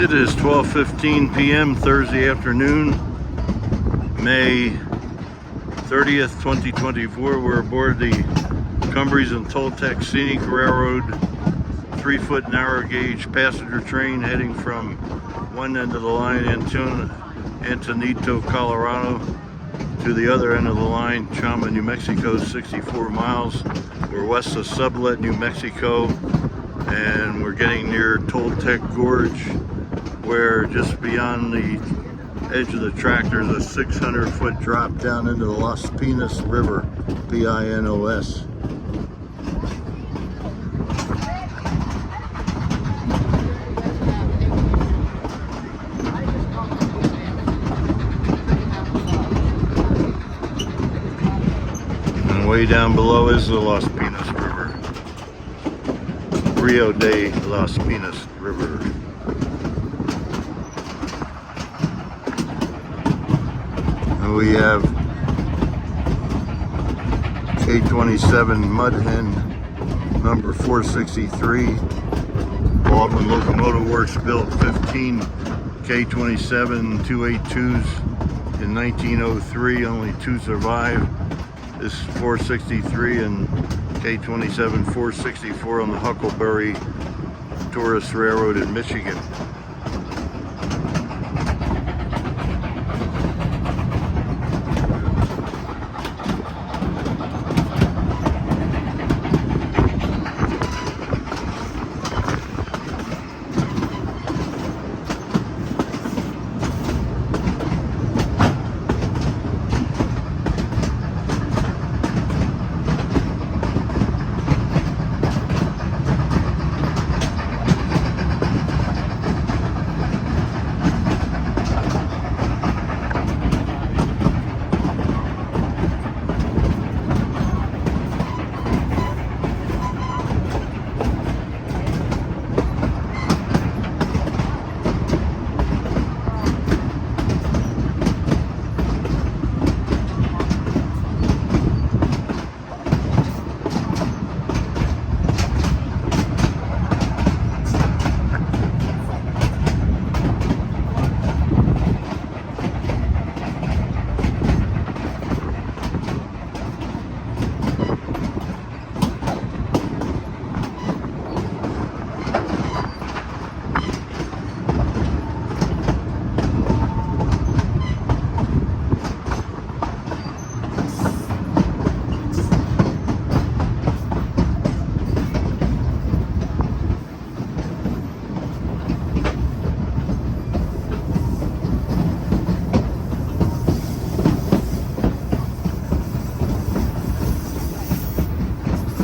It is 12:15 p.m. Thursday afternoon, May 30th, 2024. We're aboard the Cumbres and Toltec Scenic Railroad 3-foot narrow gauge passenger train heading from one end of the line, Antonito, Colorado, to the other end of the line, Chama, New Mexico, 64 miles. We're west of Sublette, New Mexico, and we're getting near Toltec Gorge, where just beyond the edge of the track there's a 600-foot drop down into the Las Pinas River, P-I-N-O-S. And way down below is the Las Pinas River, Rio de Las Pinas River. We have K-27 Mudhen number 463. Baldwin Locomotive Works built 15 K-27 282s in 1903. Only 2 survive. This 463 and K-27 464 on the Huckleberry Tourist Railroad in Michigan.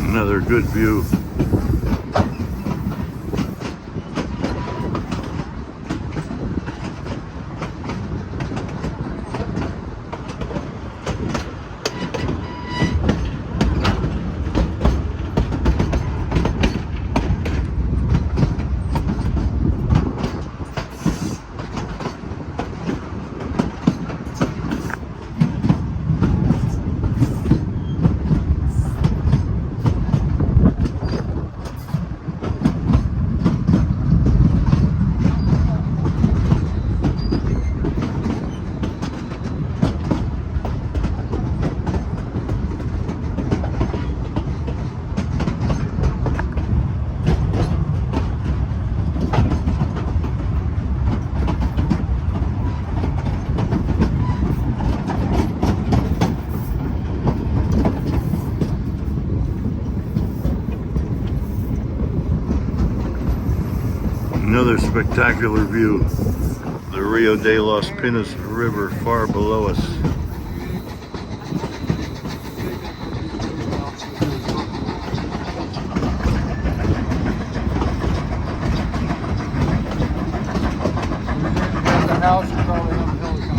Another good view. Another spectacular view, the Rio de Las Pinas River far below us. The house is probably on the helicopter.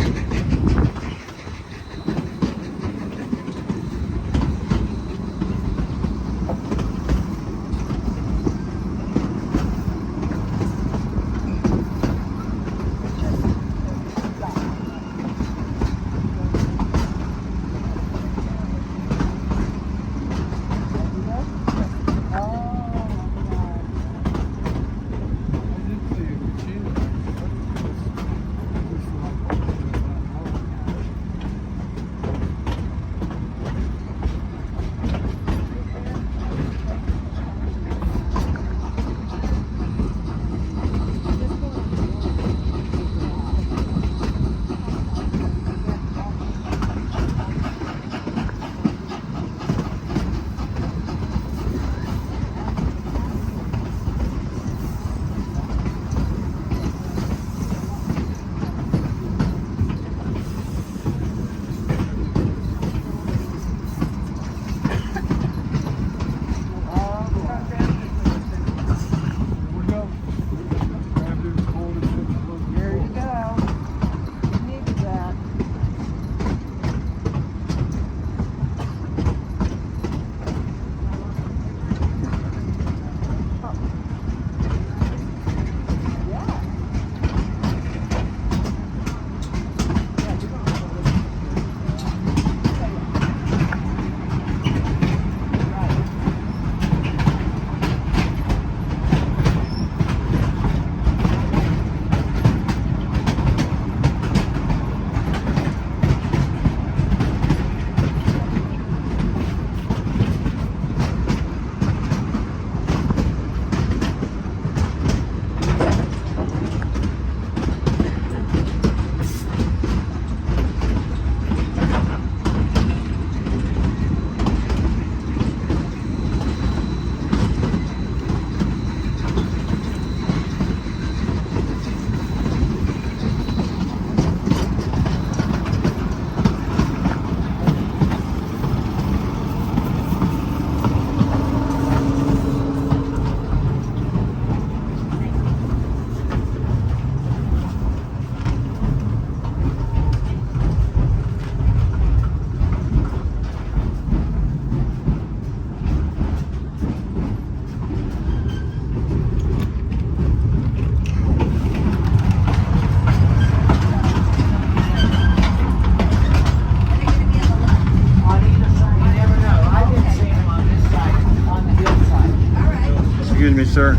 Excuse me, sir.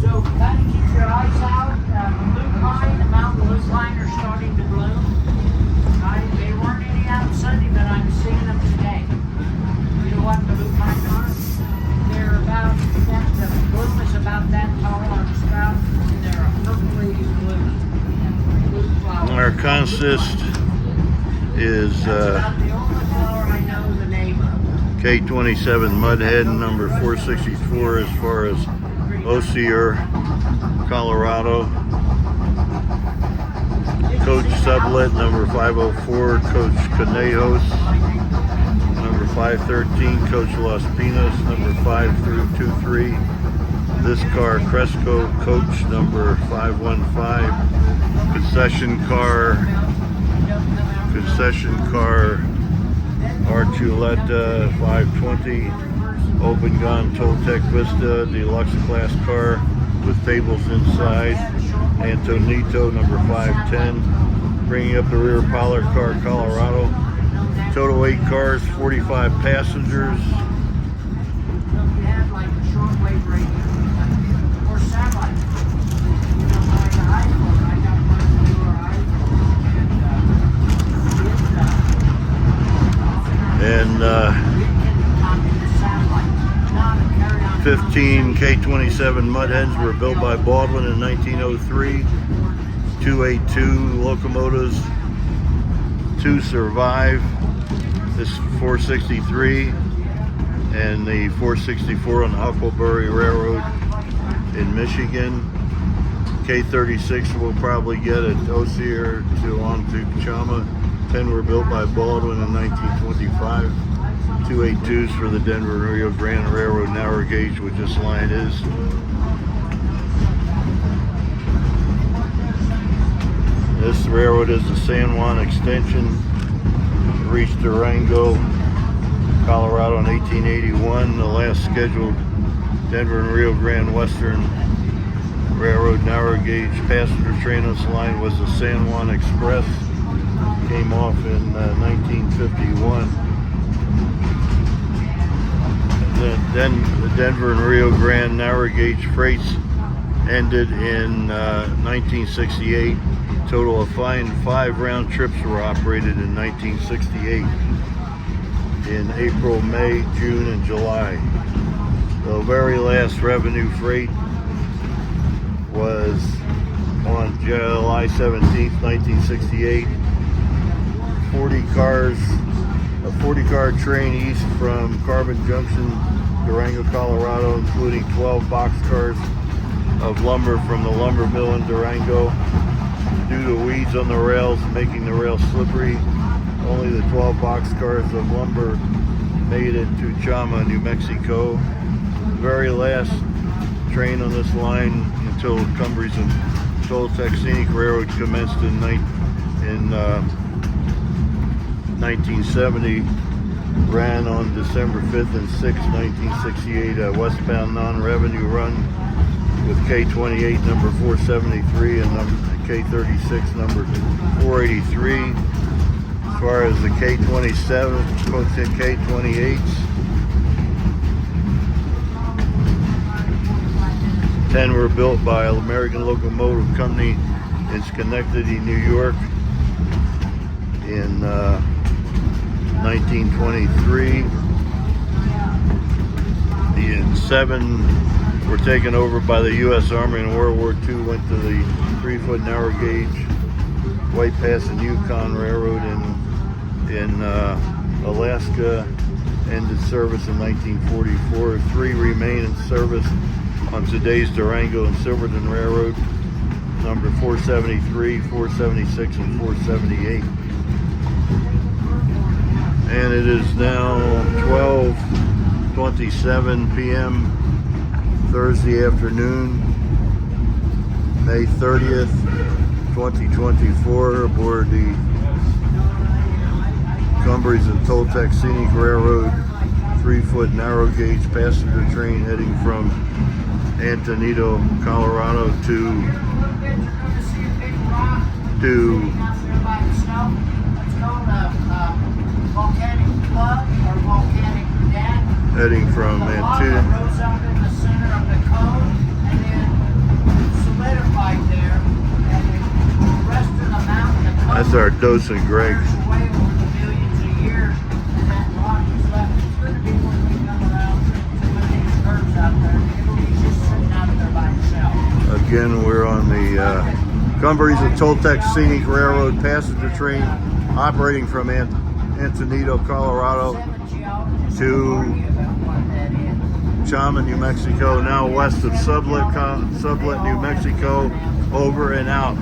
So kind of keep your eyes out. Blue pine, the mountain blue pine are starting to bloom. They weren't any out Sunday, but I'm seeing them today. You know what blue pine are? They're about, the bloom is about that tall on the sprout, and they're a purpley blue flower. Our consist is That's about the only flower I know the name of. K-27 Mudhen number 464 as far as Osier, Colorado. Coach Sublette number 504, Coach Canejos number 513, Coach Las Pinas number 5323. This car Cresco Coach number 515, concession car Archuleta 520, open gun Toltec Vista deluxe class car with tables inside, Antonito number 510, bringing up the rear Pollard car Colorado. Total 8 cars, 45 passengers. And 15 K-27 Mudhens were built by Baldwin in 1903. 282 locomotives, 2 survive. This 463 and the 464 on the Huckleberry Railroad in Michigan. K-36 will probably get at Osier to on to Chama. 10 were built by Baldwin in 1925. 282s for the Denver and Rio Grande Railroad narrow gauge, which this line is. This railroad is the San Juan extension. It reached Durango, Colorado in 1881. The last scheduled Denver and Rio Grande Western Railroad narrow gauge passenger train on this line was the San Juan Express. Came off in 1951. Then the Denver and Rio Grande narrow gauge freights ended in 1968. Total of 5 round trips were operated in 1968 in April, May, June, and July. The very last revenue freight was on July 17th, 1968. 40 cars, a 40-car train east from Carbon Junction, Durango, Colorado, including 12 boxcars of lumber from the lumber mill in Durango. Due to weeds on the rails making the rails slippery, only the 12 boxcars of lumber made it to Chama, New Mexico. The very last train on this line until Cumbres and Toltec Scenic Railroad commenced in 1970, ran on December 5th and 6th, 1968, a westbound non-revenue run with K-28 number 473 and K-36 number 483. As far as the K-27, K-28s, 10 were built by American Locomotive Company in Schenectady, New York in 1923. And 7 were taken over by the U.S. Army in World War II, went to the 3-foot narrow gauge White Pass and Yukon Railroad in Alaska, ended service in 1944. 3 remain in service on today's Durango and Silverton Railroad, number 473, 476, and 478. And it is now 12:27 p.m. Thursday afternoon, May 30th, 2024, aboard the Cumbres and Toltec Scenic Railroad 3-foot narrow gauge passenger train heading from Antonito, Colorado to heading from Antonito. Rose up in the center of the cone and then solidified there. And the rest of the mountain, the cone That's our docent Greg. wears away over the millions of years, and that rock is left. It's going to be when we come around to one of these curves out there. It'll be just sitting out there by itself. Again, we're on the Cumbres and Toltec Scenic Railroad passenger train operating from Antonito, Colorado to Chama, New Mexico, now west of Sublette, New Mexico, over and out.